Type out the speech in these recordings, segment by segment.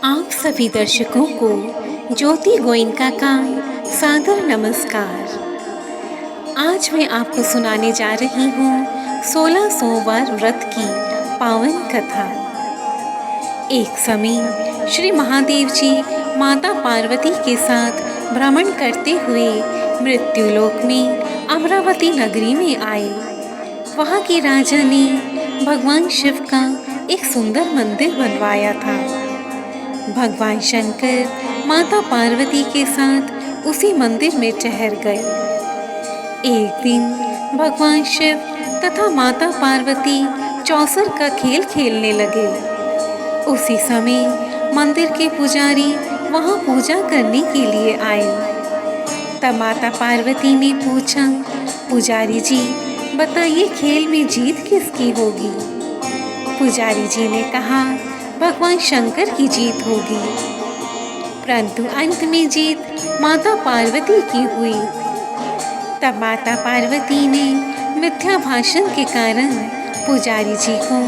आप सभी दर्शकों को ज्योति गोयनका का सादर नमस्कार। आज मैं आपको सुनाने जा रही हूँ 16 सोमवार व्रत की पावन कथा। एक समय श्री महादेव जी माता पार्वती के साथ भ्रमण करते हुए मृत्युलोक में अमरावती नगरी में आए। वहाँ के राजा ने भगवान शिव का एक सुंदर मंदिर बनवाया था। भगवान शंकर माता पार्वती के साथ उसी मंदिर में ठहर गए। एक दिन भगवान शिव तथा माता पार्वती चौसर का खेल खेलने लगे। उसी समय मंदिर के पुजारी वहां पूजा करने के लिए आए। तब माता पार्वती ने पूछा, पुजारी जी बताइए खेल में जीत किसकी होगी? पुजारी जी ने कहा, भगवान शंकर की जीत होगी। परंतु अंत में जीत माता पार्वती की हुई। तब माता पार्वती ने मिथ्या भाषण के कारण पुजारी जी को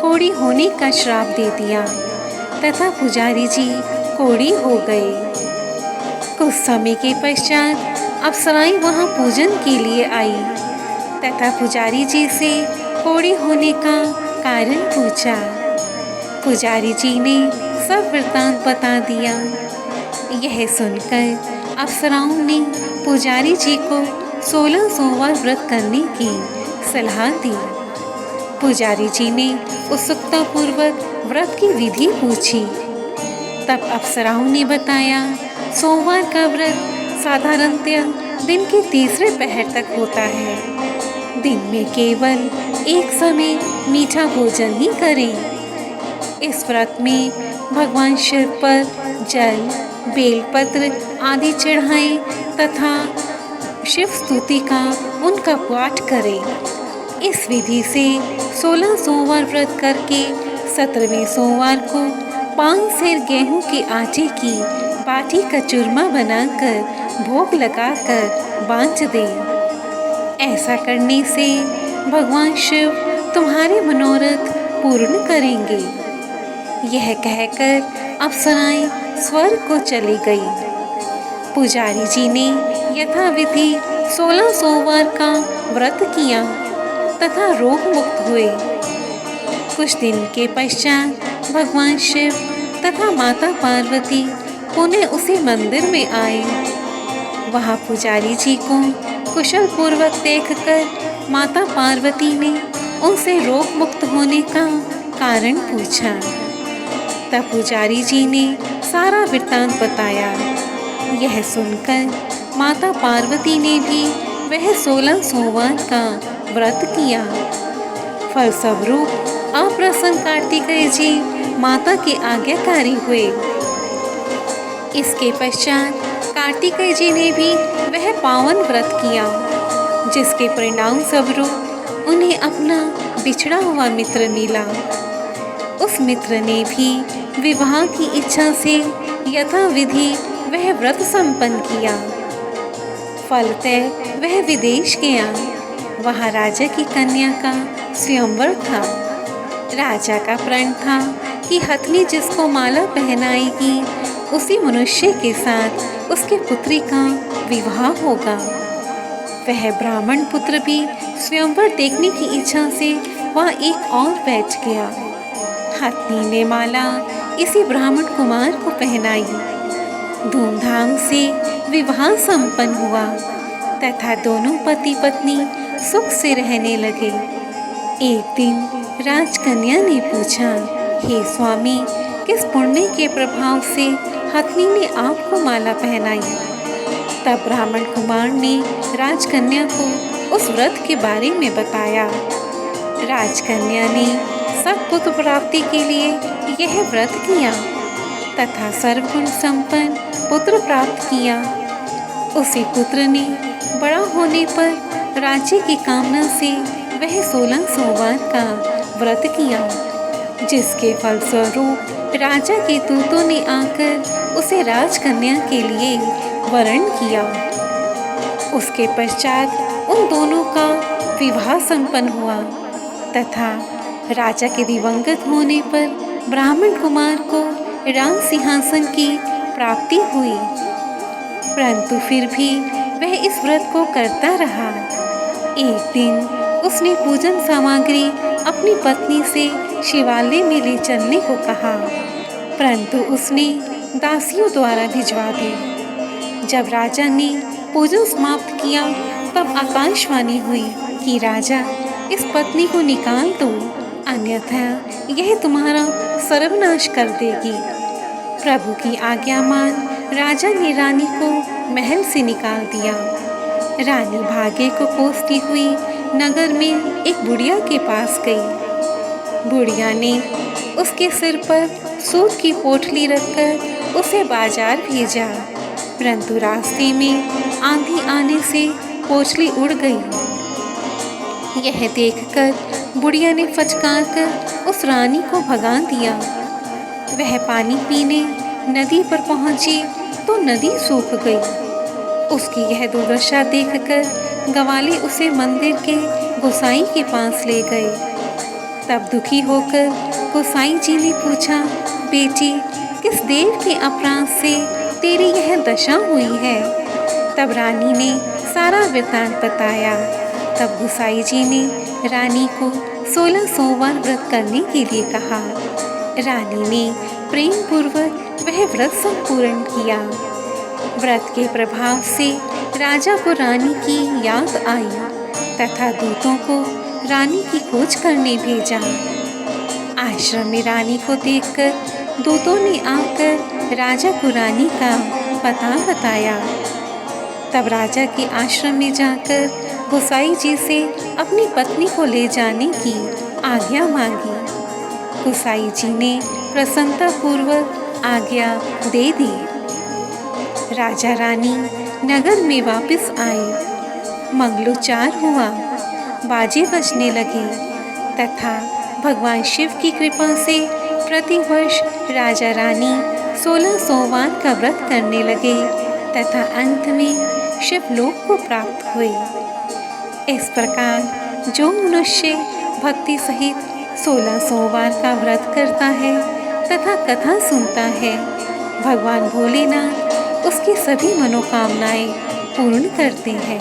कोढ़ी होने का श्राप दे दिया तथा पुजारी जी कोढ़ी हो गए। कुछ समय के पश्चात अप्सराएं वहां पूजन के लिए आई तथा पुजारी जी से कोढ़ी होने का कारण पूछा। पुजारी जी ने सब वृत्तांत बता दिया। यह सुनकर अप्सराओं ने पुजारी जी को 16 सोमवार व्रत करने की सलाह दी। पुजारी जी ने उत्सुकता पूर्वक व्रत की विधि पूछी। तब अप्सराओं ने बताया, सोमवार का व्रत साधारणतः दिन के तीसरे पहर तक होता है। दिन में केवल एक समय मीठा भोजन ही करें। इस व्रत में भगवान शिव पर जल, बेलपत्र आदि चढ़ाएं तथा शिव स्तुति का उनका पाठ करें। इस विधि से 16 सोमवार व्रत करके 17वें सोमवार को 5 सेर गेहूं के आटे की बाटी का चूरमा बनाकर भोग लगाकर बांध दें। ऐसा करने से भगवान शिव तुम्हारे मनोरथ पूर्ण करेंगे। यह कहकर अप्सराएं स्वर्ग को चली गई। पुजारी जी ने यथाविधि 16 सोमवार का व्रत किया तथा रोग मुक्त हुए। कुछ दिन के पश्चात भगवान शिव तथा माता पार्वती पुनः उसी मंदिर में आए। वहां पुजारी जी को कुशल पूर्वक देखकर माता पार्वती ने उनसे रोग मुक्त होने का कारण पूछा। तब पुजारी जी ने सारा वृत्तांत बताया। यह सुनकर माता पार्वती ने भी वह 16 सोमवार का व्रत किया। फलस्वरूप अप्रसन्न कार्तिकेय जी माता के आज्ञाकारी हुए। इसके पश्चात कार्तिकेय जी ने भी वह पावन व्रत किया, जिसके परिणाम स्वरूप उन्हें अपना बिछड़ा हुआ मित्र मिला। उस मित्र ने भी विवाह की इच्छा से यथाविधि वह व्रत संपन्न किया। फलतः वह विदेश गया। वहाँ राजा की कन्या का स्वयंवर था। राजा का प्रण था कि हथनी जिसको माला पहनाएगी उसी मनुष्य के साथ उसके पुत्री का विवाह होगा। वह ब्राह्मण पुत्र भी स्वयंवर देखने की इच्छा से वहाँ एक और बैठ गया। हथनी ने माला इसी ब्राह्मण कुमार को पहनाई। धूमधाम से विवाह संपन्न हुआ तथा दोनों पति पत्नी सुख से रहने लगे। एक दिन राजकन्या ने पूछा, हे स्वामी, किस पुण्य के प्रभाव से हथनी ने आपको माला पहनाई? तब ब्राह्मण कुमार ने राजकन्या को उस व्रत के बारे में बताया। राजकन्या ने सत्पुत्र प्राप्ति के लिए यह व्रत किया तथा सर्वगुण संपन्न पुत्र प्राप्त किया। उसी पुत्र ने बड़ा होने पर राज्य की कामना से वह 16 सोमवार का व्रत किया, जिसके फलस्वरूप राजा के दूतों ने आकर उसे राजकन्या के लिए वरण किया। उसके पश्चात उन दोनों का विवाह संपन्न हुआ तथा राजा के दिवंगत होने पर ब्राह्मण कुमार को राज सिंहासन की प्राप्ति हुई। परंतु फिर भी वह इस व्रत को करता रहा। एक दिन उसने पूजन सामग्री अपनी पत्नी से शिवालय में ले चलने को कहा, परंतु उसने दासियों द्वारा भिजवा दी। जब राजा ने पूजन समाप्त किया तब आकाशवाणी हुई कि राजा, इस पत्नी को निकाल दो, अन्यथा यह तुम्हारा सर्वनाश कर देगी। प्रभु की आज्ञा मान राजा ने रानी को महल से निकाल दिया। रानी भाग्य को कोसती हुई नगर में एक बुढ़िया के पास गई। बुढ़िया ने उसके सिर पर सूत की पोटली रखकर उसे बाजार भेजा, परंतु रास्ते में आंधी आने से पोटली उड़ गई। यह देखकर बुढ़िया ने फचकार कर उस रानी को भगा दिया। वह पानी पीने नदी पर पहुंची तो नदी सूख गई। उसकी यह दुर्दशा देखकर ग्वाले उसे मंदिर के गोसाई के पास ले गए। तब दुखी होकर गोसाई जी ने पूछा, बेटी, किस देव के अपराध से तेरी यह दशा हुई है? तब रानी ने सारा वृत्तांत बताया। तब गोसाई जी ने रानी को 16 सोमवार व्रत करने के लिए कहा। रानी ने प्रेम पूर्वक वह व्रत संपूर्ण किया। व्रत के प्रभाव से राजा को रानी की याद आई तथा दूतों को रानी की खोज करने भेजा। आश्रम में रानी को देखकर दूतों ने आकर राजा को रानी का पता बताया। तब राजा के आश्रम में जाकर गोसाई जी से अपनी पत्नी को ले जाने की आज्ञा मांगी। गोसाई जी ने प्रसन्नता पूर्वक आज्ञा दे दी। राजा रानी नगर में वापस आए। मंगलोच्चार हुआ, बाजे बजने लगे तथा भगवान शिव की कृपा से प्रतिवर्ष राजा रानी 16 सोमवार का व्रत करने लगे तथा अंत में शिवलोक को प्राप्त हुए। इस प्रकार जो मनुष्य भक्ति सहित 16 सोमवार का व्रत करता है तथा कथा सुनता है, भगवान भोलेनाथ उसकी सभी मनोकामनाएं पूर्ण करते हैं।